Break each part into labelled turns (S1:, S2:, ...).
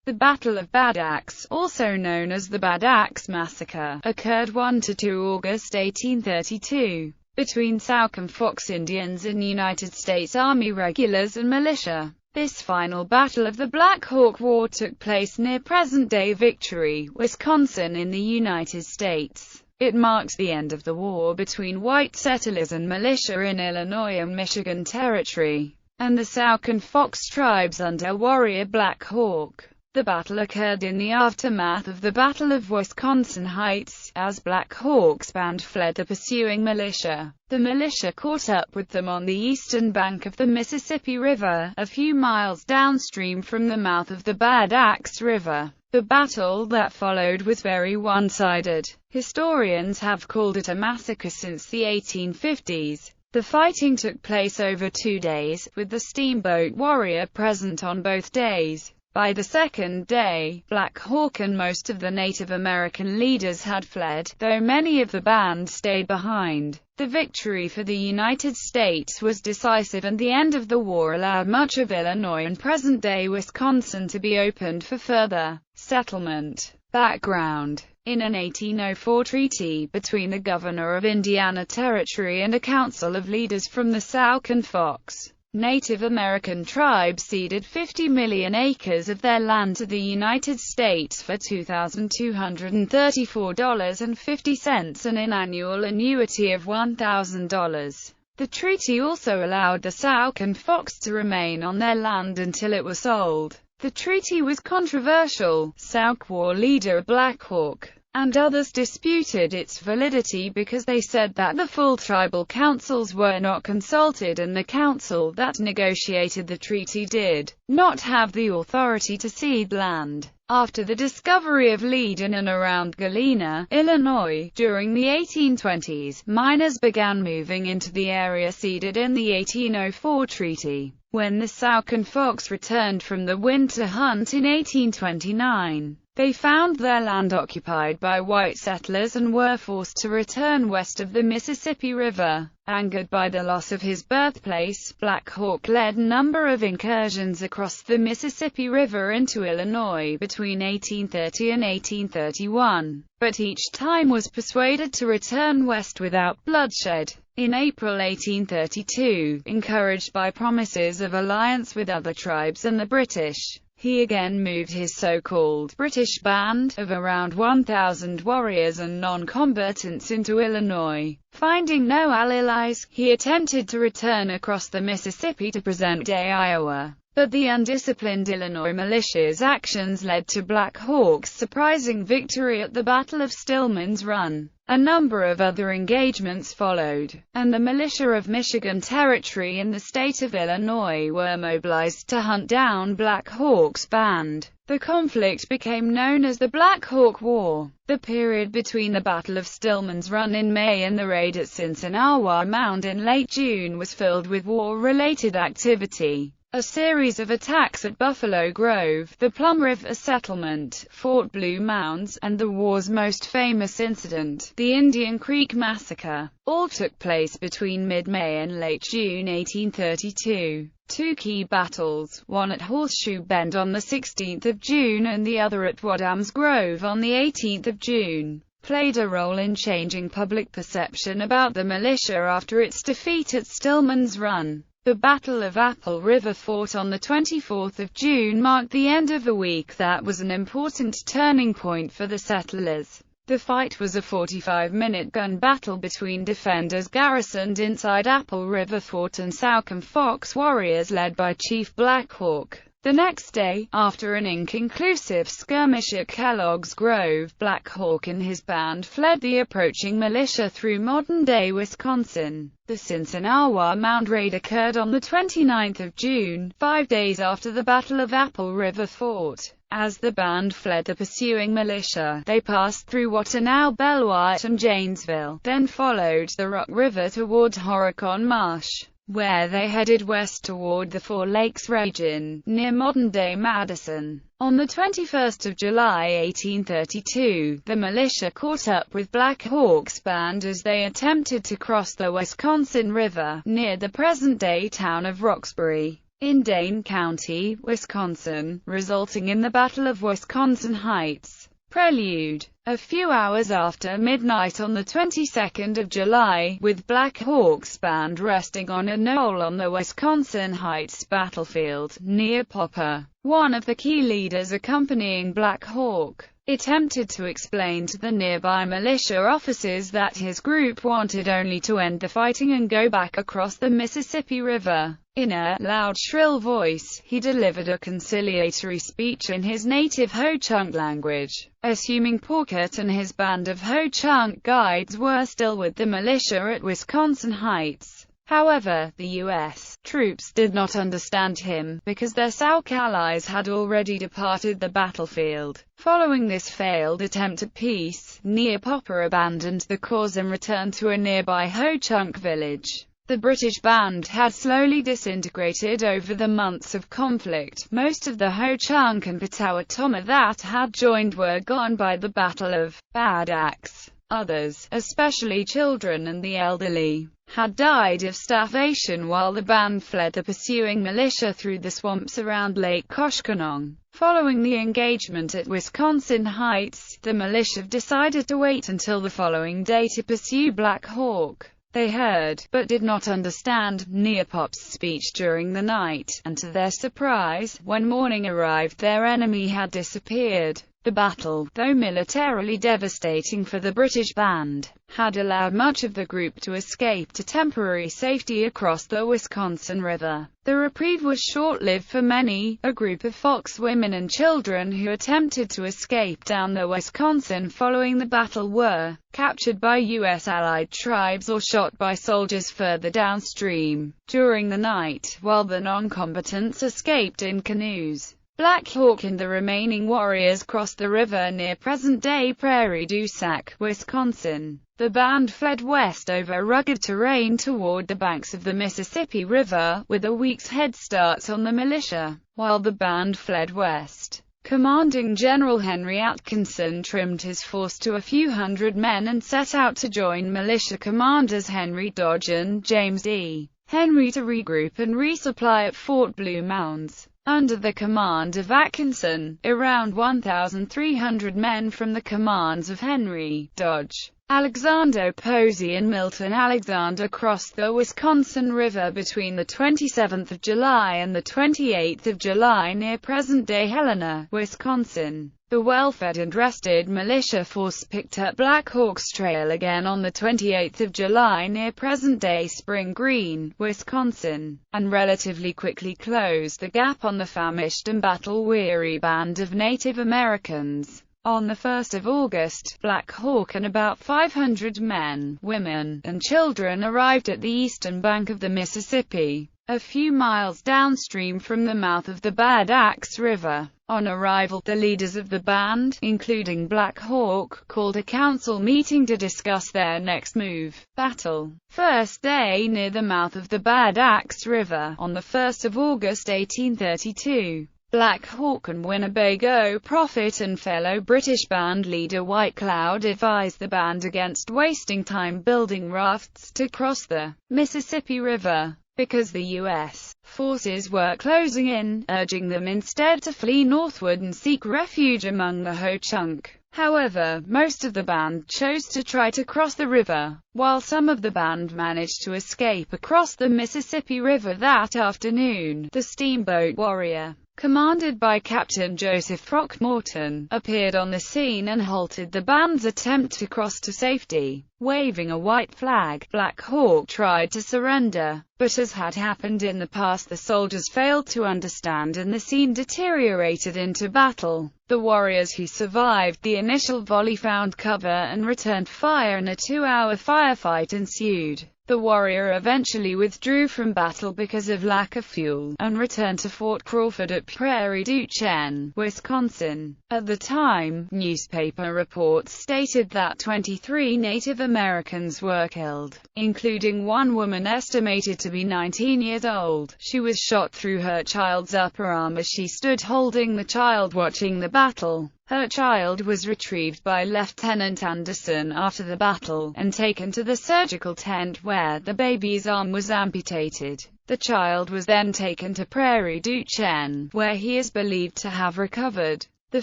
S1: The Battle of Bad Axe, also known as the Bad Axe Massacre, occurred 1–2 August 1832, between Sauk and Fox Indians and United States Army regulars and militia. This final battle of the Black Hawk War took place near present-day Victory, Wisconsin in the United States. It marked the end of the war between white settlers and militia in Illinois and Michigan Territory, and the Sauk and Fox tribes under warrior Black Hawk. The battle occurred in the aftermath of the Battle of Wisconsin Heights, as Black Hawk's band fled the pursuing militia. The militia caught up with them on the eastern bank of the Mississippi River, a few miles downstream from the mouth of the Bad Axe River. The battle that followed was very one-sided. Historians have called it a massacre since the 1850s. The fighting took place over 2 days, with the steamboat Warrior present on both days. By the second day, Black Hawk and most of the Native American leaders had fled, though many of the band stayed behind. The victory for the United States was decisive, and the end of the war allowed much of Illinois and present-day Wisconsin to be opened for further settlement. Background: in an 1804 treaty between the governor of Indiana Territory and a council of leaders from the Sauk and Fox, Native American tribes ceded 50 million acres of their land to the United States for $2,234.50 and an annual annuity of $1,000. The treaty also allowed the Sauk and Fox to remain on their land until it was sold. The treaty was controversial. Sauk war leader Black Hawk and others disputed its validity because they said that the full tribal councils were not consulted and the council that negotiated the treaty did not have the authority to cede land. After the discovery of lead in and around Galena, Illinois, during the 1820s, miners began moving into the area ceded in the 1804 treaty. When the Sauk and Fox returned from the winter hunt in 1829, they found their land occupied by white settlers and were forced to return west of the Mississippi River. Angered by the loss of his birthplace, Black Hawk led a number of incursions across the Mississippi River into Illinois between 1830 and 1831, but each time was persuaded to return west without bloodshed. In April 1832, encouraged by promises of alliance with other tribes and the British, he again moved his so-called British band, of around 1,000 warriors and non-combatants, into Illinois. Finding no allies, he attempted to return across the Mississippi to present-day Iowa. But the undisciplined Illinois militia's actions led to Black Hawk's surprising victory at the Battle of Stillman's Run. A number of other engagements followed, and the militia of Michigan Territory and the state of Illinois were mobilized to hunt down Black Hawk's band. The conflict became known as the Black Hawk War. The period between the Battle of Stillman's Run in May and the raid at Sinsinawa Mound in late June was filled with war-related activity. A series of attacks at Buffalo Grove, the Plum River Settlement, Fort Blue Mounds, and the war's most famous incident, the Indian Creek Massacre, all took place between mid-May and late June 1832. Two key battles, one at Horseshoe Bend on the 16th of June and the other at Wadham's Grove on the 18th of June, played a role in changing public perception about the militia after its defeat at Stillman's Run. The Battle of Apple River Fort on the 24th of June marked the end of a week that was an important turning point for the settlers. The fight was a 45-minute gun battle between defenders garrisoned inside Apple River Fort and Sauk and Fox warriors led by Chief Black Hawk. The next day, after an inconclusive skirmish at Kellogg's Grove, Black Hawk and his band fled the approaching militia through modern-day Wisconsin. The Sinsinawa Mound raid occurred on the 29th of June, 5 days after the Battle of Apple River Fort. As the band fled the pursuing militia, they passed through what are now Bellwright and Janesville, then followed the Rock River toward Horicon Marsh, where they headed west toward the Four Lakes region, near modern-day Madison. On the 21st of July 1832, the militia caught up with Black Hawk's band as they attempted to cross the Wisconsin River, near the present-day town of Roxbury. in Dane County, Wisconsin, resulting in the Battle of Wisconsin Heights. Prelude. A few hours after midnight on the 22nd of July, with Black Hawk's band resting on a knoll on the Wisconsin Heights battlefield, near Popper, one of the key leaders accompanying Black Hawk, attempted to explain to the nearby militia officers that his group wanted only to end the fighting and go back across the Mississippi River. In a loud, shrill voice, he delivered a conciliatory speech in his native Ho-Chunk language. Assuming Porkett and his band of Ho-Chunk guides were still with the militia at Wisconsin Heights. However, the U.S. troops did not understand him, because their Sauk allies had already departed the battlefield. Following this failed attempt at peace, near Popper abandoned the cause and returned to a nearby Ho-Chunk village. The British band had slowly disintegrated over the months of conflict. Most of the Ho-Chunk and Potawatomi that had joined were gone by the Battle of Bad Axe. Others, especially children and the elderly, had died of starvation while the band fled the pursuing militia through the swamps around Lake Koshkonong. Following the engagement at Wisconsin Heights, the militia decided to wait until the following day to pursue Black Hawk. They heard, but did not understand, Neopop's speech during the night, and to their surprise, when morning arrived their enemy had disappeared. The battle, though militarily devastating for the British band, had allowed much of the group to escape to temporary safety across the Wisconsin River. The reprieve was short-lived for many. A group of Fox women and children who attempted to escape down the Wisconsin following the battle were captured by U.S. allied tribes or shot by soldiers further downstream during the night, while the non-combatants escaped in canoes. Black Hawk and the remaining warriors crossed the river near present-day Prairie du Sac, Wisconsin. The band fled west over rugged terrain toward the banks of the Mississippi River, with a week's head start on the militia. While the band fled west, Commanding General Henry Atkinson trimmed his force to a few hundred men and set out to join militia commanders Henry Dodge and James D. Henry to regroup and resupply at Fort Blue Mounds. Under the command of Atkinson, around 1,300 men from the commands of Henry Dodge, Alexander Posey and Milton Alexander crossed the Wisconsin River between the 27th of July and the 28th of July near present-day Helena, Wisconsin. The well-fed and rested militia force picked up Black Hawk's trail again on the 28th of July near present-day Spring Green, Wisconsin, and relatively quickly closed the gap on the famished and battle-weary band of Native Americans. On the 1st of August, Black Hawk and about 500 men, women, and children arrived at the eastern bank of the Mississippi, a few miles downstream from the mouth of the Bad Axe River. On arrival, the leaders of the band, including Black Hawk, called a council meeting to discuss their next move. Battle. First day near the mouth of the Bad Axe River, on the 1st of August 1832. Black Hawk and Winnebago Prophet and fellow British band leader White Cloud advised the band against wasting time building rafts to cross the Mississippi River, because the U.S. forces were closing in, urging them instead to flee northward and seek refuge among the Ho-Chunk. However, most of the band chose to try to cross the river, while some of the band managed to escape across the Mississippi River that afternoon. The Steamboat Warrior, commanded by Captain Joseph Throckmorton, appeared on the scene and halted the band's attempt to cross to safety. Waving a white flag, Black Hawk tried to surrender, but as had happened in the past, the soldiers failed to understand and the scene deteriorated into battle. The warriors who survived the initial volley found cover and returned fire, and a 2-hour firefight ensued. The warrior eventually withdrew from battle because of lack of fuel, and returned to Fort Crawford at Prairie du Chien, Wisconsin. At the time, newspaper reports stated that 23 Native Americans were killed, including one woman estimated to be 19 years old. She was shot through her child's upper arm as she stood holding the child watching the battle. Her child was retrieved by Lieutenant Anderson after the battle, and taken to the surgical tent where the baby's arm was amputated. The child was then taken to Prairie du Chien, where he is believed to have recovered. The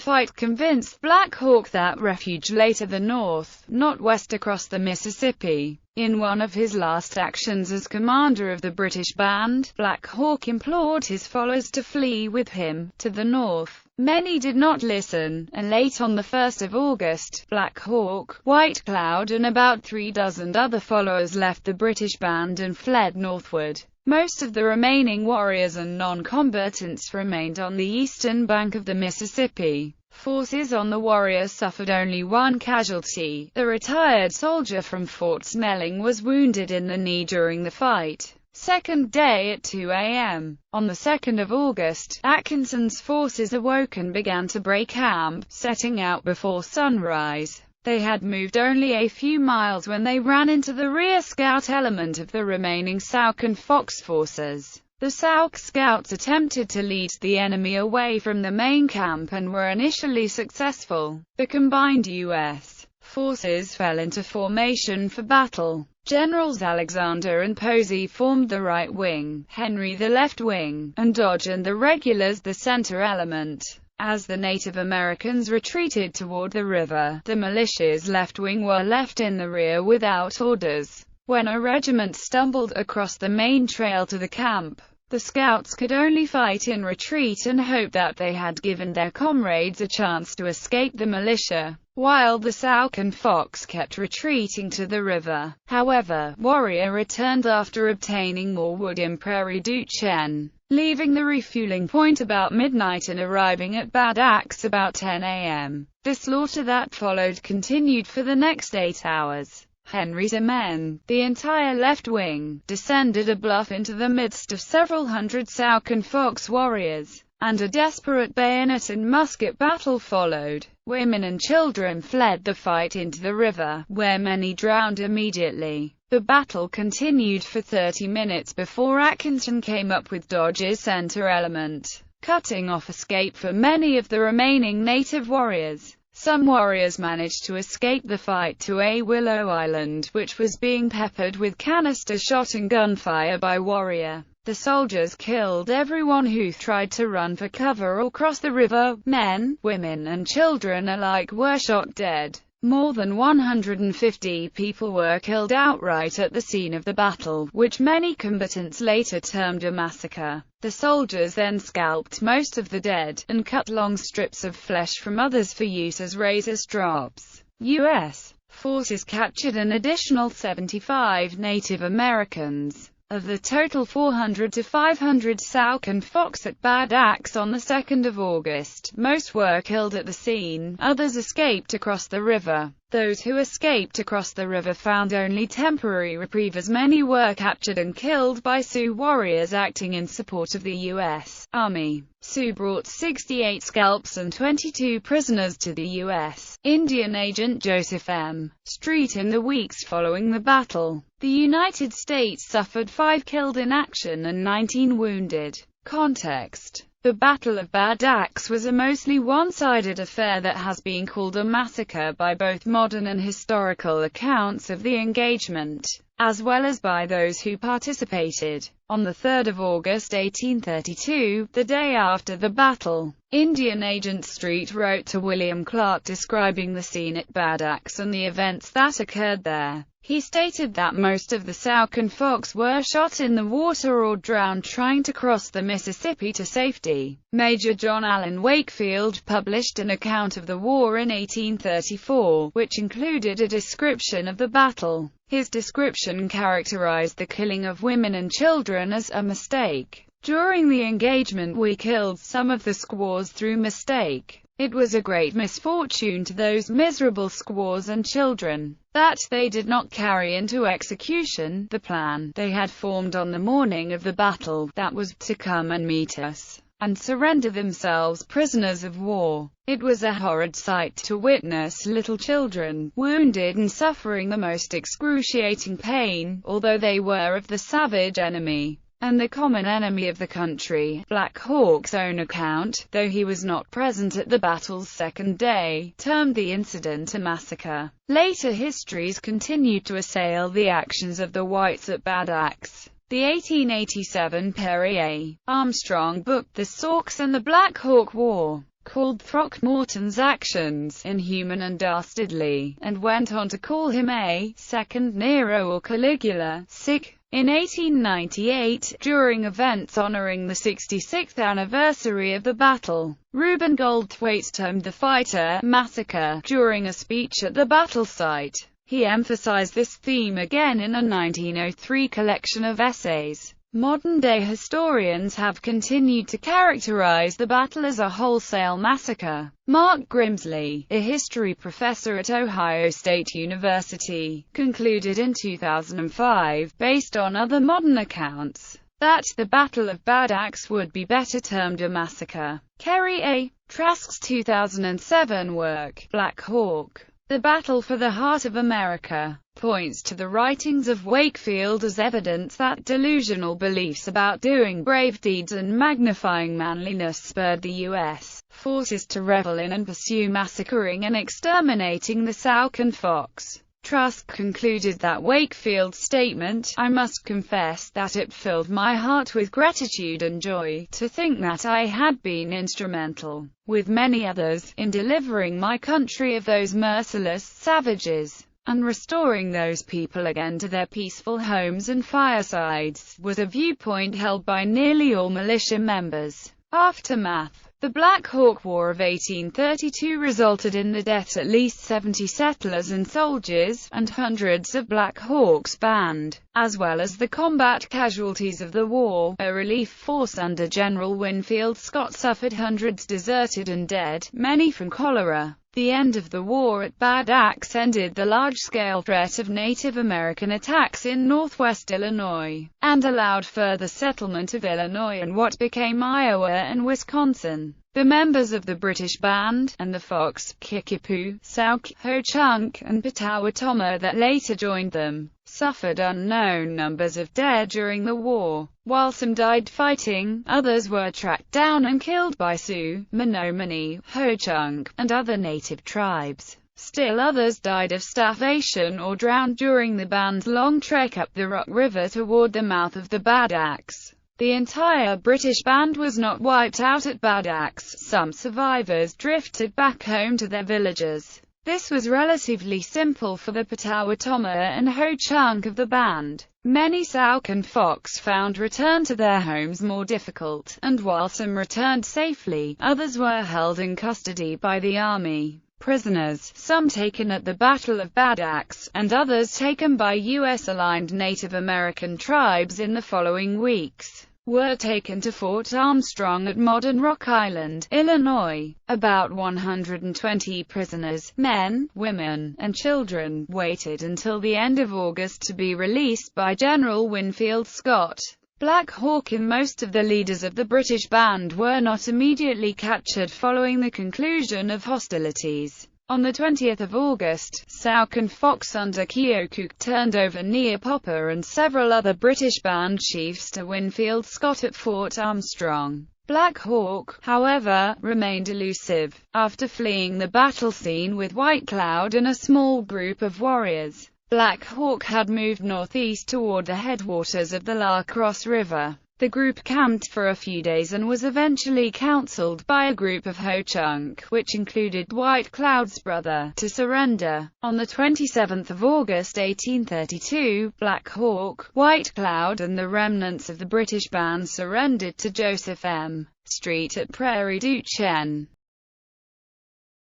S1: fight convinced Black Hawk that refuge lay to the north, not west across the Mississippi. In one of his last actions as commander of the British band, Black Hawk implored his followers to flee with him, to the north. Many did not listen, and late on the 1st of August, Black Hawk, White Cloud and about 36 other followers left the British band and fled northward. Most of the remaining warriors and non-combatants remained on the eastern bank of the Mississippi. Forces on the warriors suffered only one casualty. A retired soldier from Fort Snelling was wounded in the knee during the fight. Second day at 2 a.m. On the 2nd of August, Atkinson's forces awoke and began to break camp, setting out before sunrise. They had moved only a few miles when they ran into the rear scout element of the remaining Sauk and Fox forces. The Sauk scouts attempted to lead the enemy away from the main camp and were initially successful. The combined U.S. forces fell into formation for battle. Generals Alexander and Posey formed the right wing, Henry the left wing, and Dodge and the regulars the center element. As the Native Americans retreated toward the river, the militia's left wing were left in the rear without orders. When a regiment stumbled across the main trail to the camp, the scouts could only fight in retreat and hope that they had given their comrades a chance to escape the militia, while the Sauk and Fox kept retreating to the river. However, Warrior returned after obtaining more wood in Prairie du Chien, leaving the refueling point about midnight and arriving at Bad Axe about 10 a.m. The slaughter that followed continued for the next 8 hours. Henry's men, the entire left wing, descended a bluff into the midst of several hundred Sauk and Fox warriors, and a desperate bayonet and musket battle followed. Women and children fled the fight into the river, where many drowned immediately. The battle continued for 30 minutes before Atkinson came up with Dodge's center element, cutting off escape for many of the remaining native warriors. Some warriors managed to escape the fight to a Willow Island, which was being peppered with canister shot and gunfire by Warrior. The soldiers killed everyone who tried to run for cover or cross the river. Men, women and children alike were shot dead. More than 150 people were killed outright at the scene of the battle, which many combatants later termed a massacre. The soldiers then scalped most of the dead, and cut long strips of flesh from others for use as razor strops. U.S. forces captured an additional 75 Native Americans. Of the total 400 to 500 Sauk and Fox at Bad Axe on the 2nd of August, most were killed at the scene, others escaped across the river. Those who escaped across the river found only temporary reprieve as many were captured and killed by Sioux warriors acting in support of the U.S. Army. Sioux brought 68 scalps and 22 prisoners to the U.S. Indian agent Joseph M. Street in the weeks following the battle. The United States suffered 5 killed in action and 19 wounded. Context: the Battle of Bad Axe was a mostly one-sided affair that has been called a massacre by both modern and historical accounts of the engagement, as well as by those who participated. On the 3rd of August 1832, the day after the battle, Indian agent Street wrote to William Clark describing the scene at Bad Axe and the events that occurred there. He stated that most of the Sauk and Fox were shot in the water or drowned trying to cross the Mississippi to safety. Major John Allen Wakefield published an account of the war in 1834, which included a description of the battle. His description characterized the killing of women and children as a mistake. During the engagement we killed some of the squaws through mistake. It was a great misfortune to those miserable squaws and children, that they did not carry into execution the plan they had formed on the morning of the battle, that was to come and meet us, and surrender themselves prisoners of war. It was a horrid sight to witness little children, wounded and suffering the most excruciating pain, although they were of the savage enemy, and the common enemy of the country. Black Hawk's own account, though he was not present at the battle's second day, termed the incident a massacre. Later histories continued to assail the actions of the whites at Bad Axe. The 1887 Perry A. Armstrong book The Sauks and the Black Hawk War called Throckmorton's actions inhuman and dastardly, and went on to call him a second Nero or Caligula. Sic. In 1898, during events honoring the 66th anniversary of the battle, Reuben Goldthwait termed the fighter massacre during a speech at the battle site. He emphasized this theme again in a 1903 collection of essays. Modern-day historians have continued to characterize the battle as a wholesale massacre. Mark Grimsley, a history professor at Ohio State University, concluded in 2005, based on other modern accounts, that the Battle of Bad Axe would be better termed a massacre. Kerry A. Trask's 2007 work, Black Hawk: The Battle for the Heart of America, points to the writings of Wakefield as evidence that delusional beliefs about doing brave deeds and magnifying manliness spurred the U.S. forces to revel in and pursue massacring and exterminating the Sauk and Fox. Trask concluded that Wakefield's statement, "I must confess that it filled my heart with gratitude and joy to think that I had been instrumental, with many others, in delivering my country of those merciless savages, and restoring those people again to their peaceful homes and firesides," was a viewpoint held by nearly all militia members. Aftermath: the Black Hawk War of 1832 resulted in the deaths of at least 70 settlers and soldiers, and hundreds of Black Hawks banned, as well as the combat casualties of the war. A relief force under General Winfield Scott suffered hundreds deserted and dead, many from cholera. The end of the war at Bad Axe ended the large-scale threat of Native American attacks in northwest Illinois, and allowed further settlement of Illinois and what became Iowa and Wisconsin. The members of the British Band, and the Fox, Kickapoo, Sauk, Ho-Chunk, and Potawatomi that later joined them, suffered unknown numbers of dead during the war. While some died fighting, others were tracked down and killed by Sioux, Menominee, Ho-Chunk, and other native tribes. Still others died of starvation or drowned during the band's long trek up the Rock River toward the mouth of the Bad Axe. The entire British band was not wiped out at Bad Axe. Some survivors drifted back home to their villages. This was relatively simple for the Potawatomi and Ho-Chunk of the band. Many Sauk and Fox found return to their homes more difficult, and while some returned safely, others were held in custody by the army. Prisoners, some taken at the Battle of Bad Axe, and others taken by U.S.-aligned Native American tribes in the following weeks, were taken to Fort Armstrong at modern Rock Island, Illinois. About 120 prisoners, men, women, and children, waited until the end of August to be released by General Winfield Scott. Black Hawk and most of the leaders of the British band were not immediately captured following the conclusion of hostilities. On the 20th of August, Sauk and Fox under Keokuk turned over Neopapa and several other British band chiefs to Winfield Scott at Fort Armstrong. Black Hawk, however, remained elusive. After fleeing the battle scene with White Cloud and a small group of warriors, Black Hawk had moved northeast toward the headwaters of the La Crosse River. The group camped for a few days and was eventually counseled by a group of Ho-Chunk, which included White Cloud's brother, to surrender. On the 27th of August 1832, Black Hawk, White Cloud and the remnants of the British band surrendered to Joseph M. Street at Prairie du Chien.